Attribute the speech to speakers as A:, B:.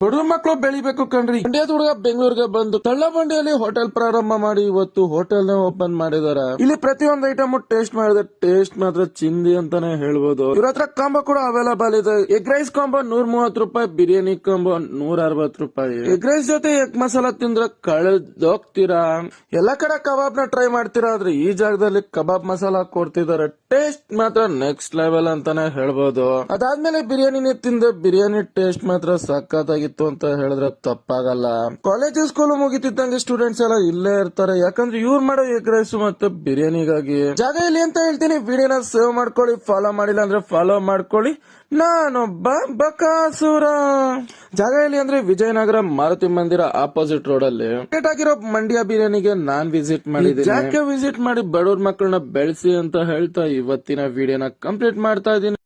A: ಬಡ ಮಕ್ಕಳು ಬೆಳಿಬೇಕು ಕಣ್ರಿ. ಮಂಡ್ಯದ ಹುಡುಗ ಬೆಂಗಳೂರಿಗೆ ಬಂದು ತಳ್ಳಬಂಡಿಯಲ್ಲಿ ಹೋಟೆಲ್ ಪ್ರಾರಂಭ ಮಾಡಿ ಇವತ್ತು ಹೋಟೆಲ್ ನ ಓಪನ್ ಮಾಡಿದಾರ. ಇಲ್ಲಿ ಪ್ರತಿಯೊಂದು ಐಟಮ್ ಟೇಸ್ಟ್ ಮಾಡಿದ್ರೆ ಟೇಸ್ಟ್ ಮಾತ್ರ ಚಿಂದಿ ಅಂತಾನೆ ಹೇಳ್ಬೋದು. ಇವ್ರ ಹತ್ರ ಕಾಂಬೋ ಕೂಡ ಅವೈಲಬಲ್ ಇದೆ. ಎಗ್ ರೈಸ್ ಕಾಂಬೋ 130 ರೂಪಾಯಿ, ಬಿರಿಯಾನಿ ಕಾಂಬೋ 160 ರೂಪಾಯಿ. ಎಗ್ ರೈಸ್ ಜೊತೆ ಎಗ್ ಮಸಾಲಾ ತಿಂದ್ರೆ ಕಳೆದೋಗ್ತೀರಾ. ಎಲ್ಲಾ ಕಡೆ ಕಬಾಬ್ ನ ಟ್ರೈ ಮಾಡ್ತೀರಾ, ಆದ್ರೆ ಈ ಜಾಗದಲ್ಲಿ ಕಬಾಬ್ ಮಸಾಲಾ ಕೊಡ್ತಿದ್ದಾರೆ. ಟೇಸ್ಟ್ ಮಾತ್ರ ನೆಕ್ಸ್ಟ್ ಲೆವೆಲ್ ಅಂತಾನೆ ಹೇಳ್ಬೋದು. ಅದಾದ್ಮೇಲೆ ಬಿರಿಯಾನಿನೇ ತಿಂದೆ, ಬಿರಿಯಾನಿ ಟೇಸ್ಟ್ ಮಾತ್ರ ಸಖತ್ತಾಗಿತ್ತು ಅಂತ ಹೇಳಿದ್ರೆ ತಪ್ಪಾಗಲ್ಲ. ಕಾಲೇಜ್ ಸ್ಕೂಲ್ ಮುಗಿತಿದ್ದಂಗೆ ಸ್ಟೂಡೆಂಟ್ಸ್ ಎಲ್ಲ ಇಲ್ಲೇ ಇರ್ತಾರೆ, ಯಾಕಂದ್ರೆ ಇವ್ರು ಮಾಡೋ ಎಗ್ ರೈಸ್ ಮತ್ತೆ ಬಿರಿಯಾನಿಗಾಗಿ. ಜಾಗ ಇಲ್ಲಿ ಅಂತ ಹೇಳ್ತೀನಿ. ವಿಡಿಯೋನ ಸೇವ್ ಮಾಡ್ಕೊಳ್ಳಿ, ಫಾಲೋ ಮಾಡಿಲ್ಲ ಅಂದ್ರೆ ಫಾಲೋ ಮಾಡ್ಕೊಳ್ಳಿ. ನಾನೊಬ್ಬ ಬಕಾಸುರ. ಜಾಗ ಎಲ್ಲಿ ಅಂದ್ರೆ ವಿಜಯನಗರ ಮಾರುತಿ ಮಂದಿರ ಆಪೋಸಿಟ್ ರೋಡ್ ಅಲ್ಲಿ ಆಗಿರೋ ಮಂಡ್ಯ ಬಿರಿಯಾನಿಗೆ ನಾನ್ ವಿಸಿಟ್ ಮಾಡಿದ್ದೀನಿ. ಜಾಗಕ್ಕೆ ವಿಸಿಟ್ ಮಾಡಿ ಬಡವ್ರ ಮಕ್ಕಳನ್ನ ಬೆಳೆಸಿ ಅಂತ ಹೇಳ್ತಾ ಇವತ್ತಿನ ವಿಡಿಯೋನ ಕಂಪ್ಲೀಟ್ ಮಾಡ್ತಾ ಇದ್ದೀನಿ.